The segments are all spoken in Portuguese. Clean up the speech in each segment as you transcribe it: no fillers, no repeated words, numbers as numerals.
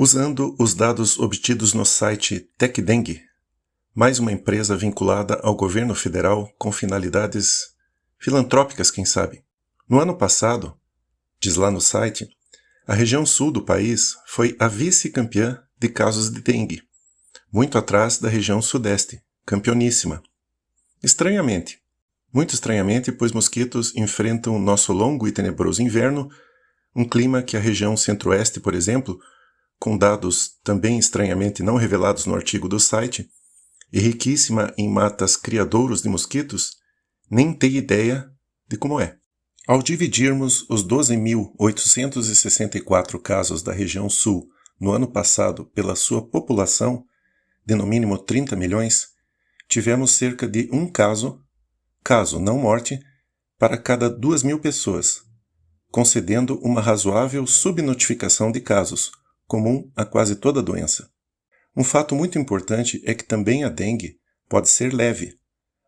Usando os dados obtidos no site TechDengue, mais uma empresa vinculada ao governo federal com finalidades filantrópicas, quem sabe. No ano passado, diz lá no site, a região sul do país foi a vice-campeã de casos de dengue, muito atrás da região sudeste, campeoníssima. Muito estranhamente, pois mosquitos enfrentam nosso longo e tenebroso inverno, um clima que a região centro-oeste, por exemplo, com dados também estranhamente não revelados no artigo do site, e riquíssima em matas criadouros de mosquitos, nem tem ideia de como é. Ao dividirmos os 12.864 casos da região sul no ano passado pela sua população, de no mínimo 30 milhões, tivemos cerca de um caso não morte, para cada 2.000 pessoas, concedendo uma razoável subnotificação de casos, comum a quase toda doença. Um fato muito importante é que também a dengue pode ser leve,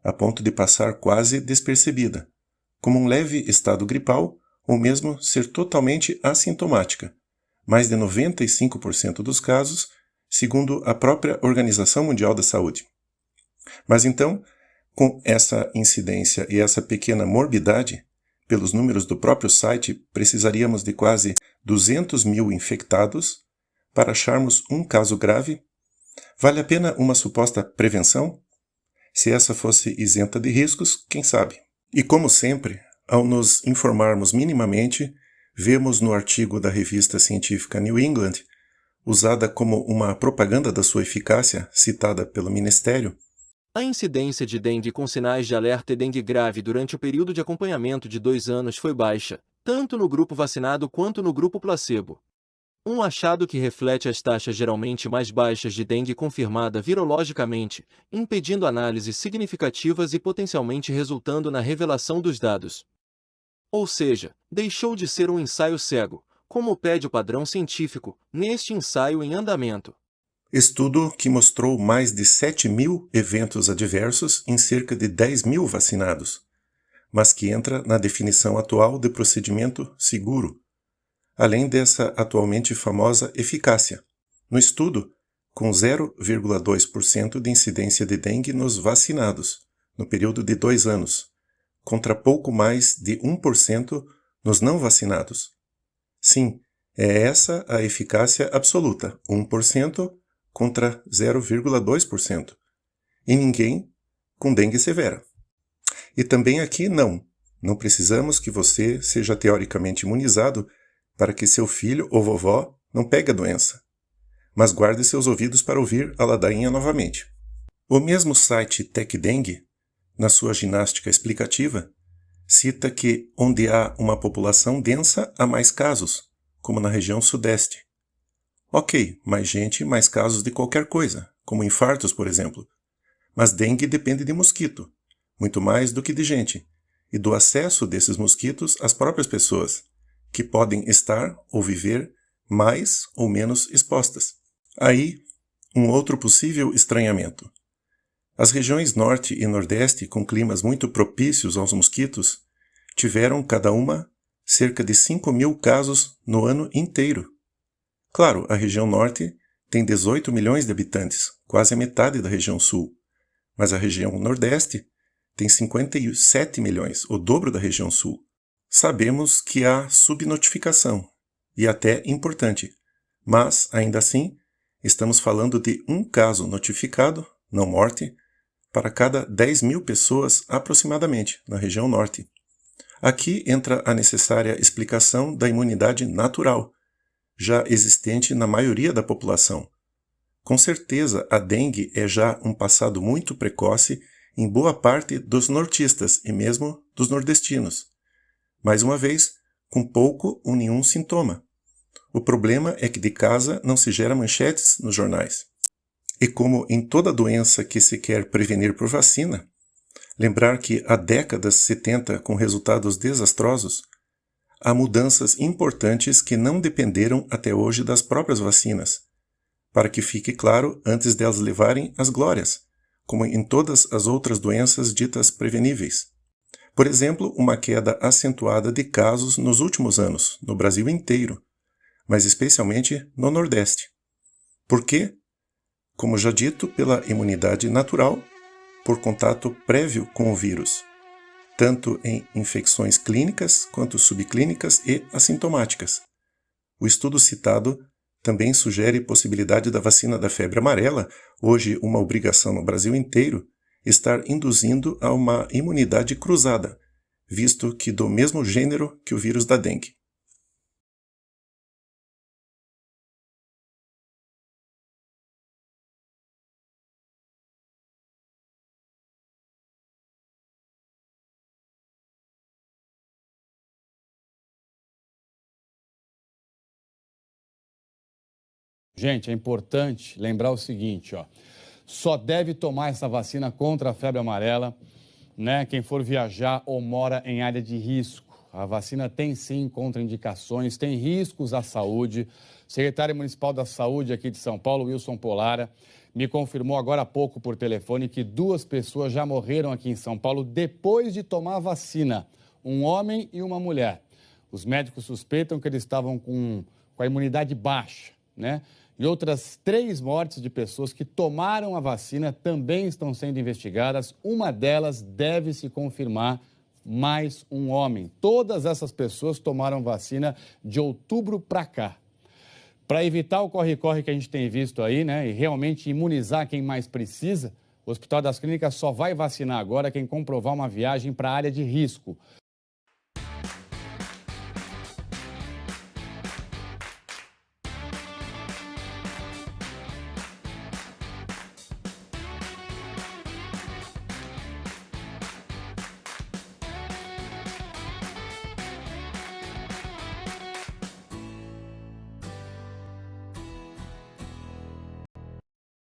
a ponto de passar quase despercebida, como um leve estado gripal ou mesmo ser totalmente assintomática, mais de 95% dos casos, segundo a própria Organização Mundial da Saúde. Mas então, com essa incidência e essa pequena morbidade, pelos números do próprio site, precisaríamos de quase 200 mil infectados para acharmos um caso grave. Vale a pena uma suposta prevenção? Se essa fosse isenta de riscos, quem sabe? E como sempre, ao nos informarmos minimamente, vemos no artigo da revista científica New England, usada como uma propaganda da sua eficácia, citada pelo Ministério, a incidência de dengue com sinais de alerta e dengue grave durante o período de acompanhamento de 2 anos foi baixa, tanto no grupo vacinado quanto no grupo placebo. Um achado que reflete as taxas geralmente mais baixas de dengue confirmada virologicamente, impedindo análises significativas e potencialmente resultando na revelação dos dados. Ou seja, deixou de ser um ensaio cego, como pede o padrão científico, neste ensaio em andamento. Estudo que mostrou mais de 7.000 eventos adversos em cerca de 10.000 vacinados, mas que entra na definição atual de procedimento seguro, além dessa atualmente famosa eficácia. No estudo, com 0,2% de incidência de dengue nos vacinados, no período de 2 anos, contra pouco mais de 1% nos não vacinados. Sim, é essa a eficácia absoluta, 1% contra 0,2%. E ninguém com dengue severa. E também aqui não precisamos que você seja teoricamente imunizado para que seu filho ou vovó não pegue a doença. Mas guarde seus ouvidos para ouvir a ladainha novamente. O mesmo site TechDengue, na sua ginástica explicativa, cita que onde há uma população densa há mais casos, como na região sudeste. Ok, mais gente, mais casos de qualquer coisa, como infartos, por exemplo. Mas dengue depende de mosquito, muito mais do que de gente, e do acesso desses mosquitos às próprias pessoas, que podem estar ou viver mais ou menos expostas. Aí, um outro possível estranhamento. As regiões norte e nordeste, com climas muito propícios aos mosquitos, tiveram cada uma cerca de 5.000 casos no ano inteiro. Claro, a região norte tem 18 milhões de habitantes, quase a metade da região sul, mas a região nordeste tem 57 milhões, o dobro da região sul. Sabemos que há subnotificação, e até importante, mas, ainda assim, estamos falando de um caso notificado, não morte, para cada 10.000 pessoas aproximadamente, na região norte. Aqui entra a necessária explicação da imunidade natural, já existente na maioria da população. Com certeza, a dengue é já um passado muito precoce em boa parte dos nortistas e mesmo dos nordestinos. Mais uma vez, com pouco ou nenhum sintoma. O problema é que de casa não se gera manchetes nos jornais. E como em toda doença que se quer prevenir por vacina, lembrar que há décadas se tenta com resultados desastrosos, há mudanças importantes que não dependeram até hoje das próprias vacinas, para que fique claro antes delas levarem as glórias, como em todas as outras doenças ditas preveníveis. Por exemplo, uma queda acentuada de casos nos últimos anos, no Brasil inteiro, mas especialmente no Nordeste. Por quê? Como já dito, pela imunidade natural, por contato prévio com o vírus, tanto em infecções clínicas quanto subclínicas e assintomáticas. O estudo citado também sugere possibilidade da vacina da febre amarela, hoje uma obrigação no Brasil inteiro, estar induzindo a uma imunidade cruzada, visto que do mesmo gênero que o vírus da dengue. Gente, é importante lembrar o seguinte, ó. Só deve tomar essa vacina contra a febre amarela, né, quem for viajar ou mora em área de risco. A vacina tem sim contraindicações, tem riscos à saúde. O secretário municipal da Saúde aqui de São Paulo, Wilson Polara, me confirmou agora há pouco por telefone que 2 pessoas já morreram aqui em São Paulo depois de tomar a vacina, um homem e uma mulher. Os médicos suspeitam que eles estavam com a imunidade baixa, né? E outras 3 mortes de pessoas que tomaram a vacina também estão sendo investigadas. Uma delas deve se confirmar, mais um homem. Todas essas pessoas tomaram vacina de outubro para cá. Para evitar o corre-corre que a gente tem visto aí, né, e realmente imunizar quem mais precisa, o Hospital das Clínicas só vai vacinar agora quem comprovar uma viagem para a área de risco.